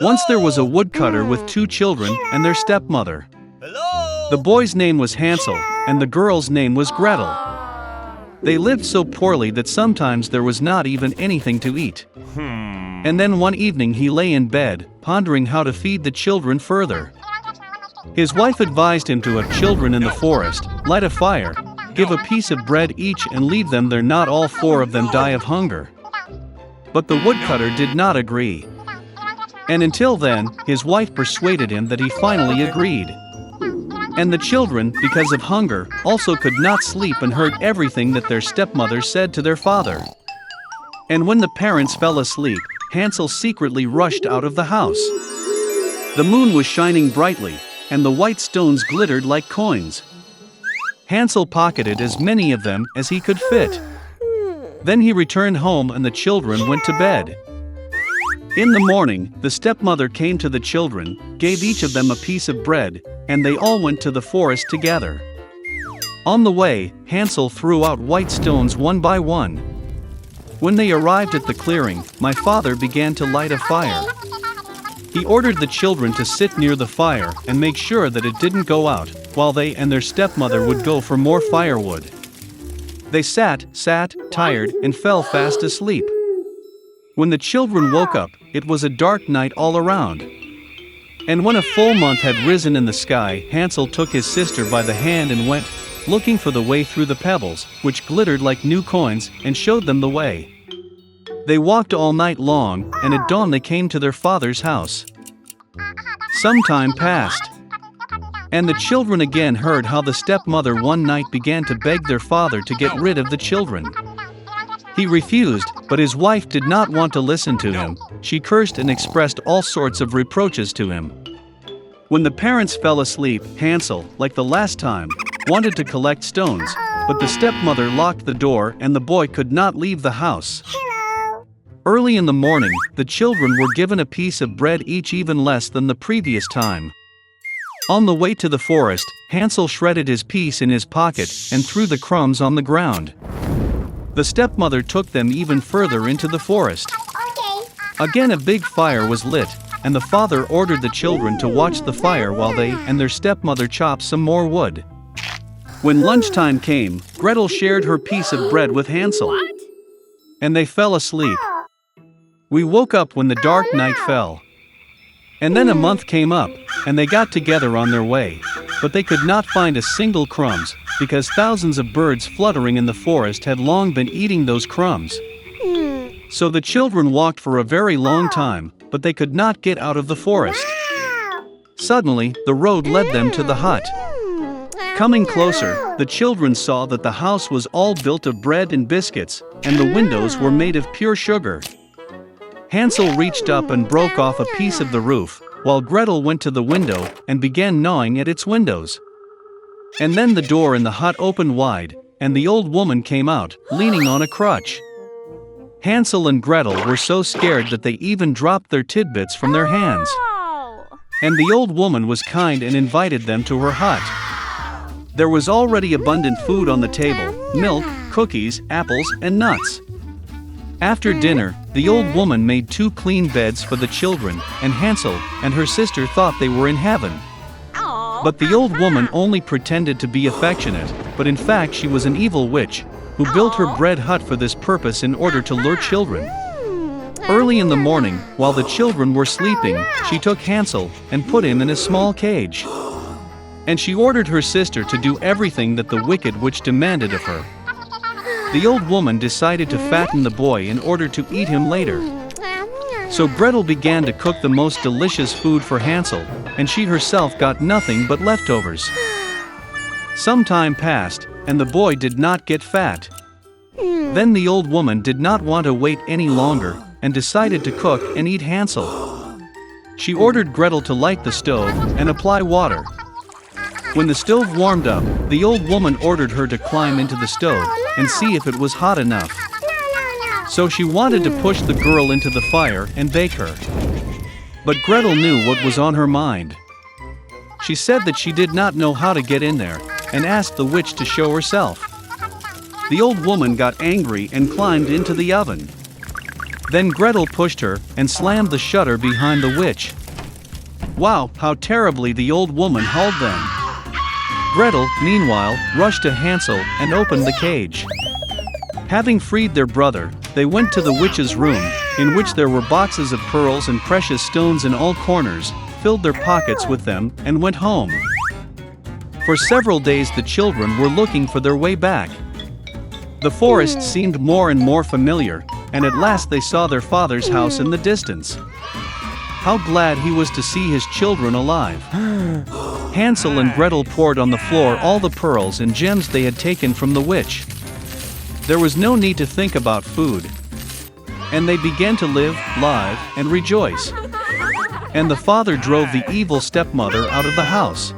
Once there was a woodcutter with two children and their stepmother. The boy's name was Hansel, and the girl's name was Gretel. They lived so poorly that sometimes there was not even anything to eat. And then one evening he lay in bed, pondering how to feed the children further. His wife advised him to have children in the forest, light a fire, give a piece of bread each and leave them there, not all four of them die of hunger. But the woodcutter did not agree. And until then, his wife persuaded him that he finally agreed. And the children, because of hunger, also could not sleep and heard everything that their stepmother said to their father. And when the parents fell asleep, Hansel secretly rushed out of the house. The moon was shining brightly, and the white stones glittered like coins. Hansel pocketed as many of them as he could fit. Then he returned home and the children went to bed. In the morning, the stepmother came to the children, gave each of them a piece of bread, and they all went to the forest together. On the way, Hansel threw out white stones one by one. When they arrived at the clearing, my father began to light a fire. He ordered the children to sit near the fire and make sure that it didn't go out, while they and their stepmother would go for more firewood. They sat, tired, and fell fast asleep. When the children woke up, it was a dark night all around. And when a full month had risen in the sky, Hansel took his sister by the hand and went, looking for the way through the pebbles, which glittered like new coins, and showed them the way. They walked all night long, and at dawn they came to their father's house. Some time passed, and the children again heard how the stepmother one night began to beg their father to get rid of the children. He refused, but his wife did not want to listen to him. She cursed and expressed all sorts of reproaches to him. When the parents fell asleep, Hansel, like the last time, wanted to collect stones, but the stepmother locked the door and the boy could not leave the house. Early in the morning, the children were given a piece of bread each, even less than the previous time. On the way to the forest, Hansel shredded his piece in his pocket and threw the crumbs on the ground. The stepmother took them even further into the forest. Again a big fire was lit, and the father ordered the children to watch the fire while they and their stepmother chopped some more wood. When lunchtime came, Gretel shared her piece of bread with Hansel. And they fell asleep. We woke up when the dark night fell. And then a month came up, and they got together on their way, but they could not find a single crumbs, because thousands of birds fluttering in the forest had long been eating those crumbs. So the children walked for a very long time, but they could not get out of the forest. Suddenly, the road led them to the hut. Coming closer, the children saw that the house was all built of bread and biscuits, and the windows were made of pure sugar. Hansel reached up and broke off a piece of the roof, while Gretel went to the window and began gnawing at its windows. And then the door in the hut opened wide, and the old woman came out, leaning on a crutch. Hansel and Gretel were so scared that they even dropped their tidbits from their hands. And the old woman was kind and invited them to her hut. There was already abundant food on the table: milk, cookies, apples, and nuts. After dinner, the old woman made 2 clean beds for the children, and Hansel and her sister thought they were in heaven. But the old woman only pretended to be affectionate, but in fact she was an evil witch, who built her bread hut for this purpose in order to lure children. Early in the morning, while the children were sleeping, she took Hansel and put him in a small cage. And she ordered her sister to do everything that the wicked witch demanded of her. The old woman decided to fatten the boy in order to eat him later. So Gretel began to cook the most delicious food for Hansel, and she herself got nothing but leftovers. Some time passed, and the boy did not get fat. Then the old woman did not want to wait any longer, and decided to cook and eat Hansel. She ordered Gretel to light the stove and apply water. When the stove warmed up, the old woman ordered her to climb into the stove and see if it was hot enough. So she wanted to push the girl into the fire and bake her. But Gretel knew what was on her mind. She said that she did not know how to get in there, and asked the witch to show herself. The old woman got angry and climbed into the oven. Then Gretel pushed her and slammed the shutter behind the witch. Wow, how terribly the old woman hauled them. Gretel, meanwhile, rushed to Hansel and opened the cage. Having freed their brother, they went to the witch's room, in which there were boxes of pearls and precious stones in all corners, filled their pockets with them, and went home. For several days the children were looking for their way back. The forest seemed more and more familiar, and at last they saw their father's house in the distance. How glad he was to see his children alive. Hansel and Gretel poured on the floor all the pearls and gems they had taken from the witch. There was no need to think about food. And they began to live, live, and rejoice. And the father drove the evil stepmother out of the house.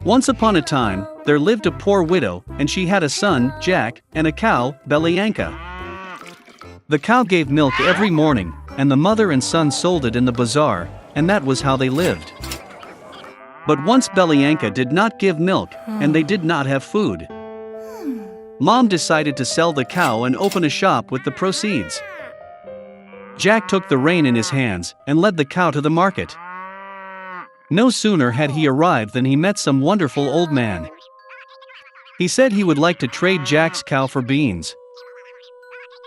Once upon a time, there lived a poor widow, and she had a son, Jack, and a cow, Belyanka. The cow gave milk every morning, and the mother and son sold it in the bazaar, and that was how they lived. But once Belyanka did not give milk, and they did not have food. Mom decided to sell the cow and open a shop with the proceeds. Jack took the rein in his hands and led the cow to the market. No sooner had he arrived than he met some wonderful old man. He said he would like to trade Jack's cow for beans.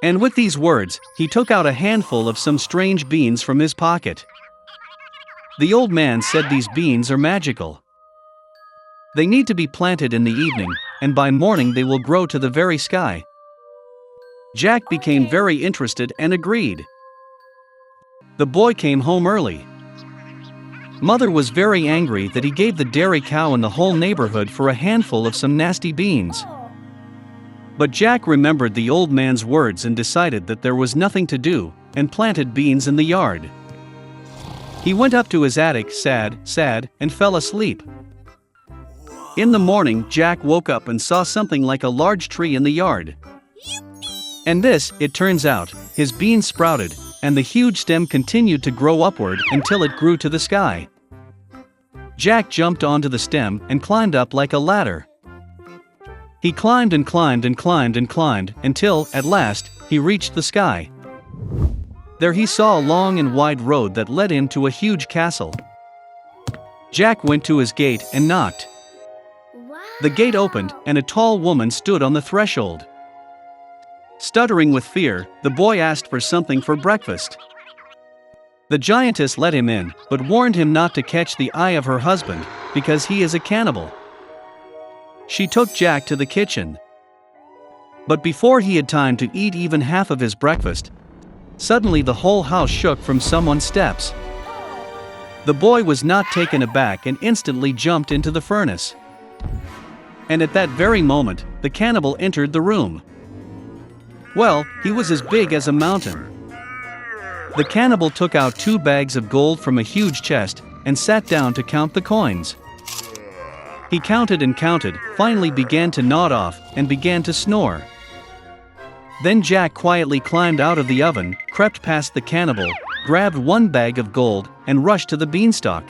And with these words, he took out a handful of some strange beans from his pocket. The old man said these beans are magical. They need to be planted in the evening, and by morning they will grow to the very sky. Jack became very interested and agreed. The boy came home early. Mother was very angry that he gave the dairy cow in the whole neighborhood for a handful of some nasty beans. But Jack remembered the old man's words and decided that there was nothing to do, and planted beans in the yard. He went up to his attic sad, and fell asleep. In the morning, Jack woke up and saw something like a large tree in the yard. And this, it turns out, his beans sprouted, and the huge stem continued to grow upward until it grew to the sky. Jack jumped onto the stem and climbed up like a ladder. He climbed and climbed and climbed and climbed until, at last, he reached the sky. There he saw a long and wide road that led him to a huge castle. Jack went to his gate and knocked. The gate opened, and a tall woman stood on the threshold. Stuttering with fear, the boy asked for something for breakfast. The giantess let him in, but warned him not to catch the eye of her husband, because he is a cannibal. She took Jack to the kitchen. But before he had time to eat even half of his breakfast, suddenly the whole house shook from someone's steps. The boy was not taken aback and instantly jumped into the furnace. And at that very moment, the cannibal entered the room. Well, he was as big as a mountain. The cannibal took out 2 bags of gold from a huge chest and sat down to count the coins. He counted and counted, finally began to nod off, and began to snore. Then Jack quietly climbed out of the oven, crept past the cannibal, grabbed 1 bag of gold, and rushed to the beanstalk.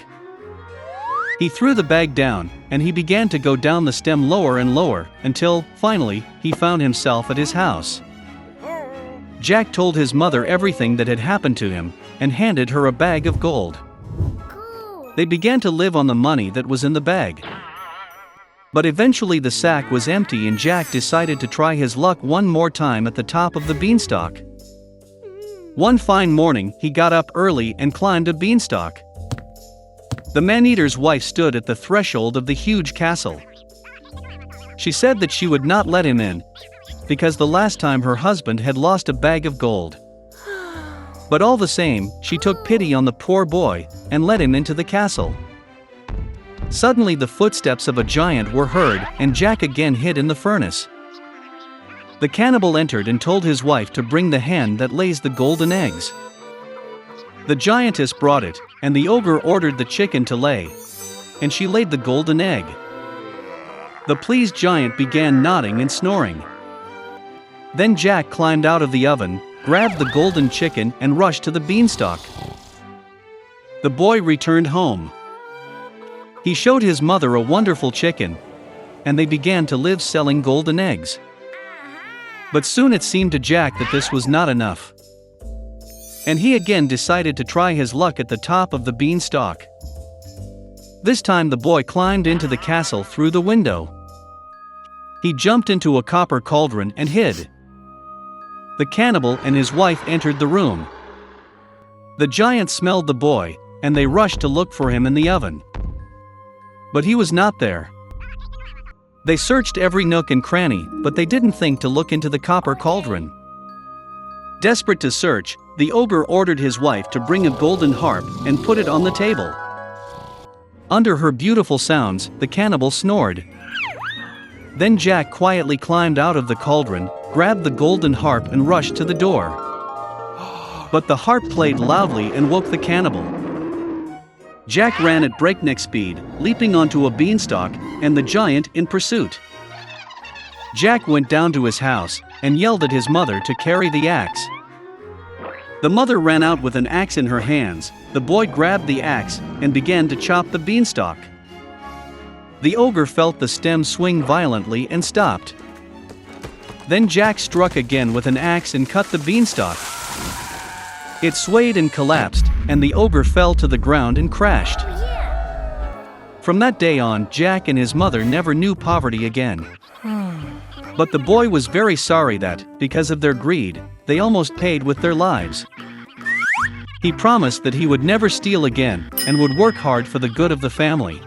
He threw the bag down, and he began to go down the stem lower and lower, until, finally, he found himself at his house. Jack told his mother everything that had happened to him, and handed her a bag of gold. They began to live on the money that was in the bag. But eventually the sack was empty and Jack decided to try his luck one more time at the top of the beanstalk. One fine morning, he got up early and climbed a beanstalk. The man-eater's wife stood at the threshold of the huge castle. She said that she would not let him in, because the last time her husband had lost a bag of gold. But all the same, she took pity on the poor boy, and let him into the castle. Suddenly the footsteps of a giant were heard, and Jack again hid in the furnace. The cannibal entered and told his wife to bring the hen that lays the golden eggs. The giantess brought it, and the ogre ordered the chicken to lay, and she laid the golden egg. The pleased giant began nodding and snoring. Then Jack climbed out of the oven, grabbed the golden chicken and rushed to the beanstalk. The boy returned home. He showed his mother a wonderful chicken, and they began to live selling golden eggs. But soon it seemed to Jack that this was not enough. And he again decided to try his luck at the top of the beanstalk. This time the boy climbed into the castle through the window. He jumped into a copper cauldron and hid. The cannibal and his wife entered the room. The giant smelled the boy, and they rushed to look for him in the oven. But he was not there. They searched every nook and cranny, but they didn't think to look into the copper cauldron. Desperate to search, the ogre ordered his wife to bring a golden harp and put it on the table. Under her beautiful sounds, the cannibal snored. Then Jack quietly climbed out of the cauldron, grabbed the golden harp and rushed to the door. But the harp played loudly and woke the cannibal. Jack ran at breakneck speed, leaping onto a beanstalk, and the giant in pursuit. Jack went down to his house and yelled at his mother to carry the axe. The mother ran out with an axe in her hands. The boy grabbed the axe and began to chop the beanstalk. The ogre felt the stem swing violently and stopped. Then Jack struck again with an axe and cut the beanstalk. It swayed and collapsed, and the ogre fell to the ground and crashed. From that day on, Jack and his mother never knew poverty again. But the boy was very sorry that, because of their greed, they almost paid with their lives. He promised that he would never steal again and would work hard for the good of the family.